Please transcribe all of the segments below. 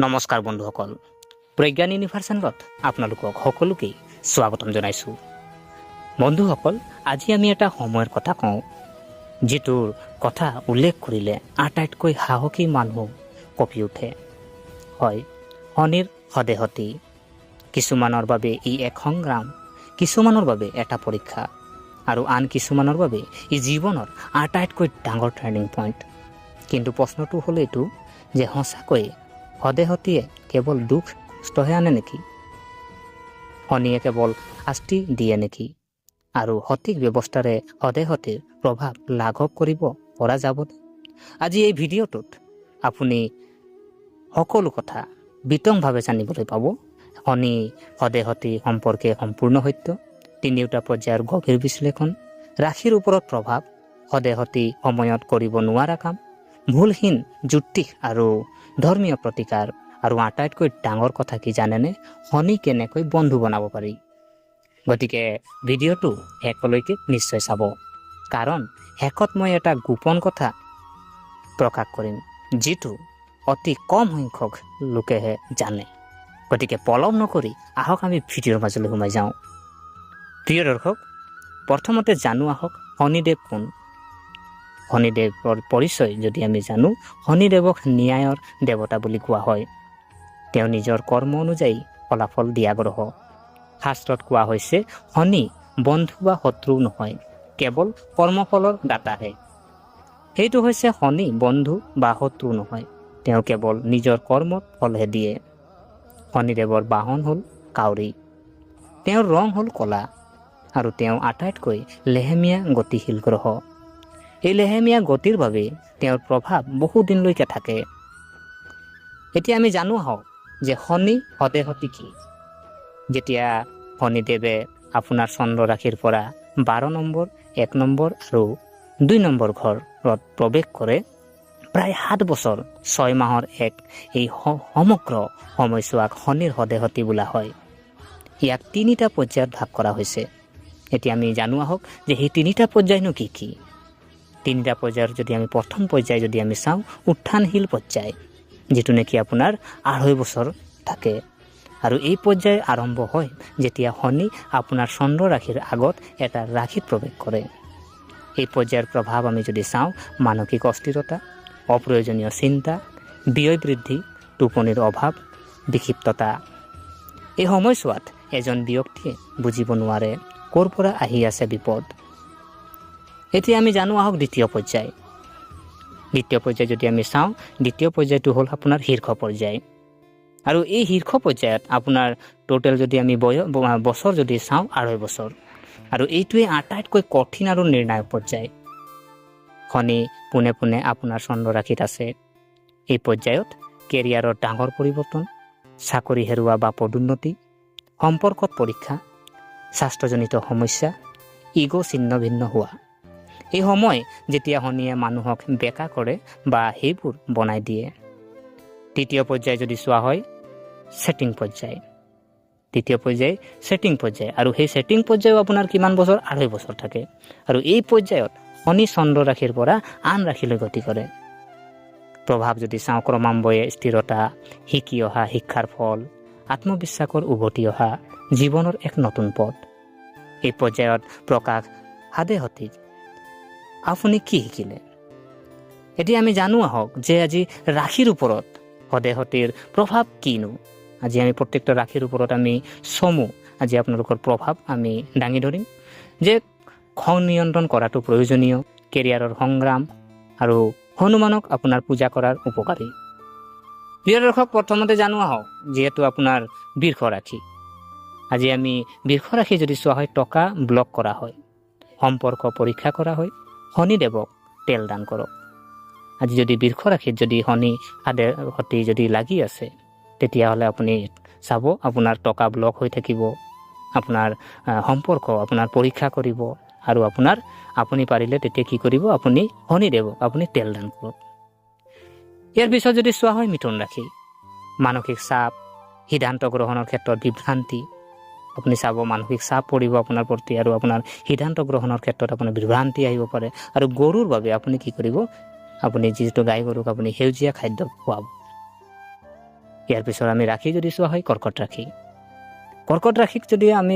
নমস্কাৰ বন্ধুসকল, প্ৰজ্ঞান ইউনিভাৰ্চেলত আপোনালোকক সকলোকে স্বাগতম জনাইছোঁ। বন্ধুসকল, আজি আমি এটা সময়ৰ কথা কওঁ, যিটোৰ কথা উল্লেখ কৰিলে আটাইতকৈ সাহসী মানুহ কঁপি উঠে। হয়, শনিৰ সদেহতী। কিছুমানৰ বাবে ই এক সংগ্ৰাম, কিছুমানৰ বাবে এটা পৰীক্ষা, আৰু আন কিছুমানৰ বাবে ই জীৱনৰ আটাইতকৈ ডাঙৰ টাৰ্ণিং পইণ্ট। কিন্তু প্ৰশ্নটো হ'ল এইটো যে সঁচাকৈ সদেহতীয়ে কেৱল দুখ কষ্টহে আনে নেকি? শনিয়ে কেৱল শাস্তি দিয়ে নেকি? আৰু সঠিক ব্যৱস্থাৰে সদেহতীৰ প্ৰভাৱ লাঘৱ কৰিব পৰা যাবনে? আজি এই ভিডিঅ'টোত আপুনি সকলো কথা বিতংভাৱে জানিবলৈ পাব। শনি সদেহতী সম্পৰ্কে সম্পূৰ্ণ সত্য, তিনিওটা পৰ্যায়ৰ গভীৰ বিশ্লেষণ, ৰাশিৰ ওপৰত প্ৰভাৱ, সদেহতী সময়ত কৰিব নোৱাৰা কাম, ভুলহীন যুক্তি আৰু ধৰ্মীয় প্ৰতিকাৰ, আৰু আটাইতকৈ ডাঙৰ কথা কি জানেনে? শনি কেনেকৈ বন্ধু বনাব পাৰি। গতিকে ভিডিঅ'টো শেষলৈকে নিশ্চয় চাব, কাৰণ শেষত মই এটা গোপন কথা প্ৰকাশ কৰিম, যিটো অতি কম সংখ্যক লোকেহে জানে। গতিকে পলম নকৰি আহক আমি ভিডিঅ'ৰ মাজলৈ সোমাই যাওঁ। প্ৰিয় দৰ্শক, প্ৰথমতে জানো আহক শনিদেৱ কোন। শনিদেৱৰ পৰিচয় যদি আমি জানো, শনিদেৱক ন্যায়ৰ দেৱতা বুলি কোৱা হয়। তেওঁ নিজৰ কৰ্ম অনুযায়ী ফলাফল দিয়া গ্ৰহ। শাস্ত্ৰত কোৱা হৈছে শনি বন্ধু বা শত্ৰু নহয়, কেৱল কৰ্মফলৰ দাতাহে। সেইটো হৈছে শনি বন্ধু বা শত্ৰু নহয়, তেওঁ কেৱল নিজৰ কৰ্মৰ ফলহে দিয়ে। শনিদেৱৰ বাহন হ'ল কাউৰী, তেওঁৰ ৰং হ'ল ক'লা, আৰু তেওঁ আটাইতকৈ লেহেমীয়া গতিশীল গ্ৰহ। এই লেহেমীয়া গতিৰ বাবে তেওঁৰ প্ৰভাৱ বহুদিনলৈকে থাকে। এতিয়া আমি জানো আহক যে শনি সদেহতী কি। যেতিয়া শনিদেৱে আপোনাৰ চন্দ্ৰ ৰাশিৰ পৰা 12 নম্বৰ, 1 নম্বৰ আৰু 2 নম্বৰ ঘৰত প্ৰৱেশ কৰে, প্ৰায় 7 বছৰ 6 মাহৰ এই সমগ্ৰ সময়ছোৱাক শনিৰ সদেহতী বোলা হয়। ইয়াক 3টা পৰ্যায়ত ভাগ কৰা হৈছে। এতিয়া আমি জানো আহক যে সেই 3টা পৰ্যায়নো কি কি। 3টা পৰ্যায়ৰ যদি আমি প্ৰথম পৰ্যায় যদি আমি চাওঁ, উত্থানশীল পৰ্যায়, যিটো নেকি আপোনাৰ 2.5 বছৰ থাকে। আৰু এই পৰ্যায় আৰম্ভ হয় যেতিয়া শনি আপোনাৰ চন্দ্ৰ ৰাশিৰ আগত এটা ৰাশিত প্ৰৱেশ কৰে। এই পৰ্যায়ৰ প্ৰভাৱ আমি যদি চাওঁ, মানসিক অস্থিৰতা, অপ্ৰয়োজনীয় চিন্তা, ব্যয় বৃদ্ধি, টোপনিৰ অভাৱ, বিক্ষিপ্ততা। এই সময়ছোৱাত এজন ব্যক্তিয়ে বুজিব নোৱাৰে ক'ৰ পৰা আহি আছে বিপদ। এতিয়া আমি জানো আহক দ্বিতীয় পৰ্যায়। দ্বিতীয় পৰ্যায় যদি আমি চাওঁ, দ্বিতীয় পৰ্যায়টো হ'ল আপোনাৰ শীৰ্ষ পৰ্যায়। আৰু এই শীৰ্ষ পৰ্যায়ত আপোনাৰ টোটেল যদি আমি বছৰ যদি চাওঁ, 2.5 বছৰ। আৰু এইটোৱে আটাইতকৈ কঠিন আৰু নিৰ্ণায়ক পৰ্যায়। শনি পোনে পোনে আপোনাৰ চন্দ্ৰ ৰাশিত আছে। এই পৰ্যায়ত কেৰিয়াৰৰ ডাঙৰ পৰিৱৰ্তন, চাকৰি হেৰুৱা বা পদোন্নতি, সম্পৰ্কত পৰীক্ষা, স্বাস্থ্যজনিত সমস্যা, ইগ' ছিন্ন ভিন্ন হোৱা। এই সময় যেতিয়া শনিয়ে মানুহক বেকা কৰে বা সেইবোৰ বনাই দিয়ে। তৃতীয় পৰ্যায় যদি চোৱা হয়, ছেটিং পৰ্যায়। তৃতীয় পৰ্যায় ছেটিং পৰ্যায়, আৰু সেই ছেটিং পৰ্যায়ো আপোনাৰ কিমান বছৰ? 2.5 বছৰ থাকে। আৰু এই পৰ্যায়ত শনি চন্দ্ৰ ৰাশিৰ পৰা আন ৰাশিলৈ গতি কৰে। প্ৰভাৱ যদি চাওঁ, ক্ৰমান্বয়ে স্থিৰতা, শিকি অহা শিক্ষাৰ ফল, আত্মবিশ্বাসৰ উভতি অহা, জীৱনৰ এক নতুন পথ। এই পৰ্যায়ত প্ৰকাশ সদেহতী আপুনি কি শিকিলে। এতিয়া আমি জানো আহক যে আজি ৰাশিৰ ওপৰত সদেহতীৰ প্ৰভাৱ কিনো। আজি আমি প্ৰত্যেকটা ৰাশিৰ ওপৰত আমি চমু আজি আপোনালোকৰ প্ৰভাৱ আমি দাঙি ধৰিম, যে খং নিয়ন্ত্ৰণ কৰাটো প্ৰয়োজনীয়, কেৰিয়াৰৰ সংগ্ৰাম, আৰু হনুমানক আপোনাৰ পূজা কৰাৰ উপকাৰী। প্ৰিয় দৰ্শক, প্ৰথমতে জানো আহক, যিহেতু আপোনাৰ বৃষ ৰাশি। আজি আমি বৃষ ৰাশি যদি চোৱা হয়, টকা ব্লক কৰা হয়, সম্পৰ্ক পৰীক্ষা কৰা হয়, শনিদেৱক তেল দান কৰক। আজি যদি বৃষ ৰাশিত যদি শনি সদেহতী যদি লাগি আছে, তেতিয়াহ'লে আপুনি চাব আপোনাৰ টকা ব্লক হৈ থাকিব, আপোনাৰ সম্পৰ্ক আপোনাৰ পৰীক্ষা কৰিব, আৰু আপুনি পাৰিলে তেতিয়া কি কৰিব, আপুনি শনিদেৱক আপুনি তেল দান কৰক। ইয়াৰ পিছত যদি চোৱা হয় মিথুন ৰাশি, মানসিক চাপ, সিদ্ধান্ত গ্ৰহণৰ ক্ষেত্ৰত বিভ্ৰান্তি। আপুনি চাব মানসিক চাপ পৰিব আপোনাৰ প্ৰতি, আৰু আপোনাৰ সিদ্ধান্ত গ্ৰহণৰ ক্ষেত্ৰত আপোনাৰ বিভ্ৰান্তি আহিব পাৰে। আৰু গৰুৰ বাবে আপুনি কি কৰিব, আপুনি যিটো গাই গৰুক আপুনি সেউজীয়া খাদ্য খুৱাব। ইয়াৰ পিছত আমি ৰাশি যদি চোৱা হয় কৰ্কট ৰাশি। কৰ্কট ৰাশিক যদি আমি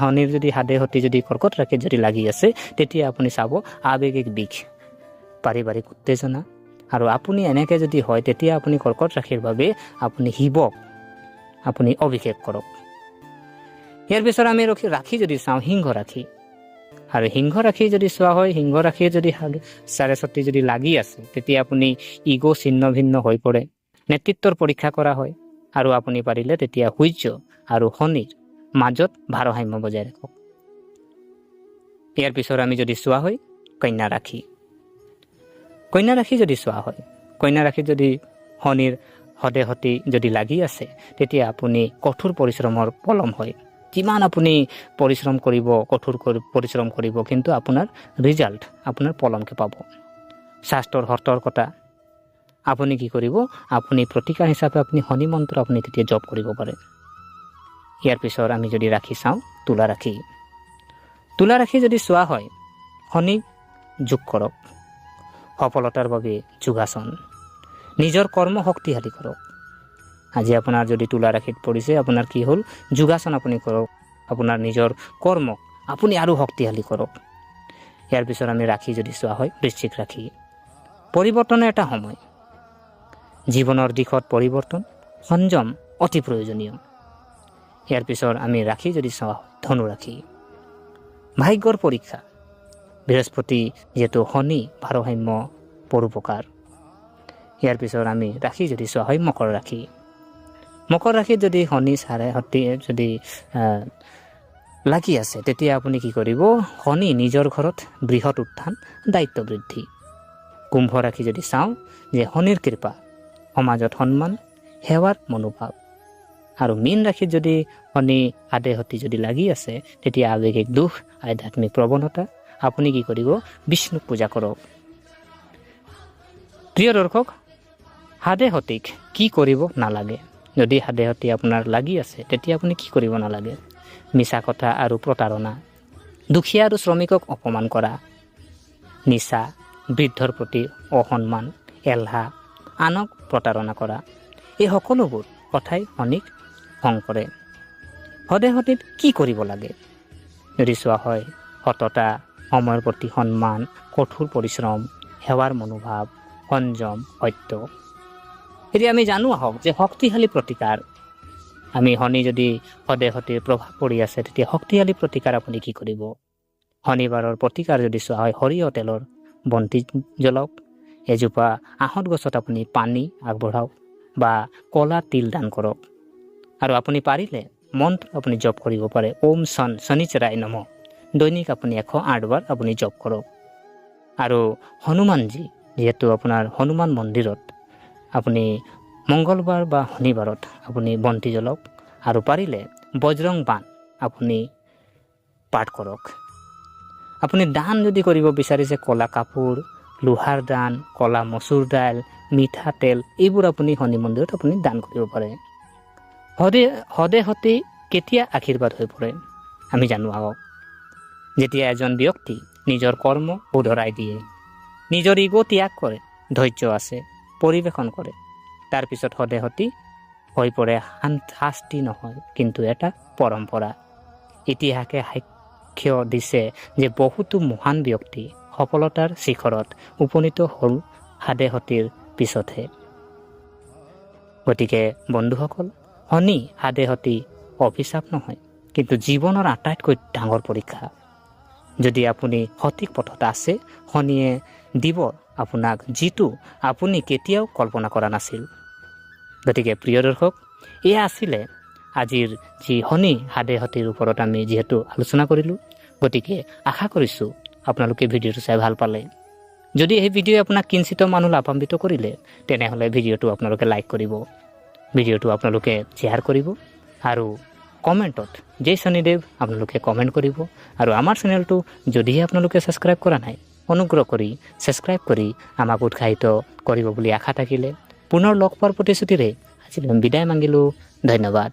শনিৰ যদি হাদে সতি যদি কৰ্কট ৰাশিত যদি লাগি আছে, তেতিয়া আপুনি চাব আৱেগিক বিষ, পাৰিবাৰিক উত্তেজনা, আৰু আপুনি এনেকৈ যদি হয় তেতিয়া আপুনি কৰ্কট ৰাশিৰ বাবে আপুনি শিৱক আপুনি অভিষেক কৰক। ইয়াৰ পিছত আমি ৰাশি যদি চাওঁ সিংহ ৰাশি, আৰু সিংহ ৰাশি যদি চোৱা হয়, সিংহ ৰাশিৰ যদি চাৰেচতি যদি লাগি আছে, তেতিয়া আপুনি ইগ' ছিন্ন ভিন্ন হৈ পৰে, নেতৃত্বৰ পৰীক্ষা কৰা হয়, আৰু আপুনি পাৰিলে তেতিয়া সূৰ্য আৰু শনিৰ মাজত ভাৰসাম্য বজাই ৰাখক। ইয়াৰ পিছত আমি যদি চোৱা হয় কন্যা ৰাশি। কন্যা ৰাশি যদি চোৱা হয়, কন্যা ৰাশিত যদি শনিৰ হদে সতি যদি লাগি আছে, তেতিয়া আপুনি কঠোৰ পৰিশ্ৰমৰ পলম হয়। যিমান আপুনি পৰিশ্ৰম কৰিব, কঠোৰ পৰিশ্ৰম কৰিব, কিন্তু আপোনাৰ ৰিজাল্ট আপোনাৰ পলমকৈ পাব। স্বাস্থ্যৰ সতৰ্কতা, আপুনি কি কৰিব, আপুনি প্ৰতিকাৰ হিচাপে আপুনি শনি মন্ত্ৰ আপুনি তেতিয়া জপ কৰিব পাৰে। ইয়াৰ পিছত আমি যদি ৰাশি চাওঁ তুলা ৰাশি। তুলা ৰাশি যদি চোৱা হয়, শনি যোগ কৰক, সফলতাৰ বাবে যোগাসন, নিজৰ কৰ্ম শক্তিশালী কৰক। আজি আপোনাৰ যদি তুলা ৰাশিত পৰিছে, আপোনাৰ কি হ'ল, যোগাসন আপুনি কৰক, আপোনাৰ নিজৰ কৰ্মক আপুনি আৰু শক্তিশালী কৰক। ইয়াৰ পিছত আমি ৰাশি যদি চোৱা হয় বৃশ্চিক ৰাশি। পৰিৱৰ্তনৰ এটা সময়, জীৱনৰ দিশত পৰিৱৰ্তন, সংযম অতি প্ৰয়োজনীয়। ইয়াৰ পিছত আমি ৰাশি যদি চোৱা হয় ধনু ৰাশি। ভাগ্যৰ পৰীক্ষা, বৃহস্পতি যিহেতু শনি ভাৰসাম্য পৰোপকাৰ। ইয়াৰ পিছত আমি ৰাশি যদি চোৱা হয় মকৰ ৰাশি। মকৰ ৰাশিত যদি শনি চাৰে সতি যদি লাগি আছে, তেতিয়া আপুনি কি কৰিব, শনি নিজৰ ঘৰত বৃহৎ উত্থান, দায়িত্ব বৃদ্ধি। কুম্ভ ৰাশি যদি চাওঁ, যে শনিৰ কৃপা, সমাজত সন্মান, সেৱাৰ মনোভাৱ। আৰু মীন ৰাশিত যদি শনি হাদে সতি যদি লাগি আছে, তেতিয়া আৱেগিক দুখ, আধ্যাত্মিক প্ৰৱণতা। আপুনি কি কৰিব, বিষ্ণুক পূজা কৰক। প্ৰিয় দৰ্শক, হাদে সতিক কি কৰিব নালাগে। যদি হাদে সতি আপোনাৰ লাগি আছে, তেতিয়া আপুনি কি কৰিব নালাগে, মিছা কথা আৰু প্ৰতাৰণা, দুখীয়া আৰু শ্ৰমিকক অপমান কৰা, নিচা, বৃদ্ধৰ প্ৰতি অসন্মান, এলাহ, আনক প্ৰতাৰণা কৰা, এই সকলোবোৰ কথাই শনিক ভংগ কৰে। হদে সতিত কি কৰিব লাগে, যদি চোৱা হয় সততা, সময়ৰ প্ৰতি সন্মান, কঠোৰ পৰিশ্ৰম, সেৱাৰ মনোভাৱ, সংযম, সত্য। এতিয়া আমি জানো আহক যে শক্তিশালী প্ৰতিকাৰ, আমি শনি যদি হদে সতিৰ প্ৰভাৱ পৰি আছে, তেতিয়া শক্তিশালী প্ৰতিকাৰ আপুনি কি কৰিব। শনিবাৰৰ প্ৰতিকাৰ যদি চোৱা হয়, সৰিয়হ তেলৰ বন্তি জ্বলাওক, এজোপা আহঁত গছত আপুনি পানী আগবঢ়াওক, বা কলা তিল দান কৰক। আৰু আপুনি পাৰিলে মন্ত্ৰ আপুনি জপ কৰিব পাৰে, ওম শনিচৰাই নমঃ, দৈনিক আপুনি 108 বাৰ আপুনি জপ কৰক। আৰু হনুমানজী, যিহেতু আপোনাৰ হনুমান মন্দিৰত আপুনি মংগলবাৰ বা শনিবাৰত আপুনি বন্তি জ্বলাওক, আৰু পাৰিলে বজৰং বাণ আপুনি পাঠ কৰক। আপুনি দান যদি কৰিব বিচাৰিছে, কলা কাপোৰ, লোহাৰ দান, কলা মচুৰ দাইল, মিঠাতেল, এইবোৰ আপুনি শনি মন্দিৰত আপুনি দান কৰিব পাৰে। হদে সতি কেতিয়া আশীৰ্বাদ হৈ পৰে, আমি জানো আহক, যেতিয়া এজন ব্যক্তি নিজৰ কৰ্ম শুধৰাই দিয়ে, নিজৰ ইগ' ত্যাগ কৰে, ধৈৰ্য আছে, পৰিৱেশন কৰে, তাৰপিছত হদে সতি হৈ পৰে শাস্তি নহয়, কিন্তু এটা পৰম্পৰা। ইতিহাসে সাক্ষ্য দিছে যে বহুতো মহান ব্যক্তি সফলতাৰ শিখৰত উপনীত হ'ল হাদে সতিৰ পিছতহে। গতিকে বন্ধুসকল, শনি হাদে সতি অভিশাপ নহয়, কিন্তু জীৱনৰ আটাইতকৈ ডাঙৰ পৰীক্ষা। যদি আপুনি সঠিক পথত আছে, শনিয়ে দিব আপোনাক যিটো আপুনি কেতিয়াও কল্পনা কৰা নাছিল। গতিকে প্ৰিয় দৰ্শক, এয়া আছিলে আজিৰ যি শনি হাদে সতিৰ ওপৰত আমি যিহেতু আলোচনা কৰিলোঁ। গতিকে আশা কৰিছোঁ আপোনালোকে ভিডিঅ'টো চাই ভাল পালে। যদি এই ভিডিঅ'ই আপোনাক কিঞ্চিত মানুহ লাভান্বিত কৰিলে, তেনেহ'লে ভিডিঅ'টো আপোনালোকে লাইক কৰিব, ভিডিঅ'টো আপোনালোকে শ্বেয়াৰ কৰিব, আৰু কমেণ্টত জয় শনিদেৱ আপোনালোকে কমেণ্ট কৰিব। আৰু আমাৰ চেনেলটো যদিহে আপোনালোকে ছাবস্ক্ৰাইব কৰা নাই, অনুগ্ৰহ কৰি ছাবস্ক্ৰাইব কৰি আমাক উৎসাহিত কৰিব বুলি আশা থাকিলে, পুনৰ লগ পোৱাৰ প্ৰতিশ্ৰুতিৰে আজিলৈ বিদায় মাগিলোঁ। ধন্যবাদ।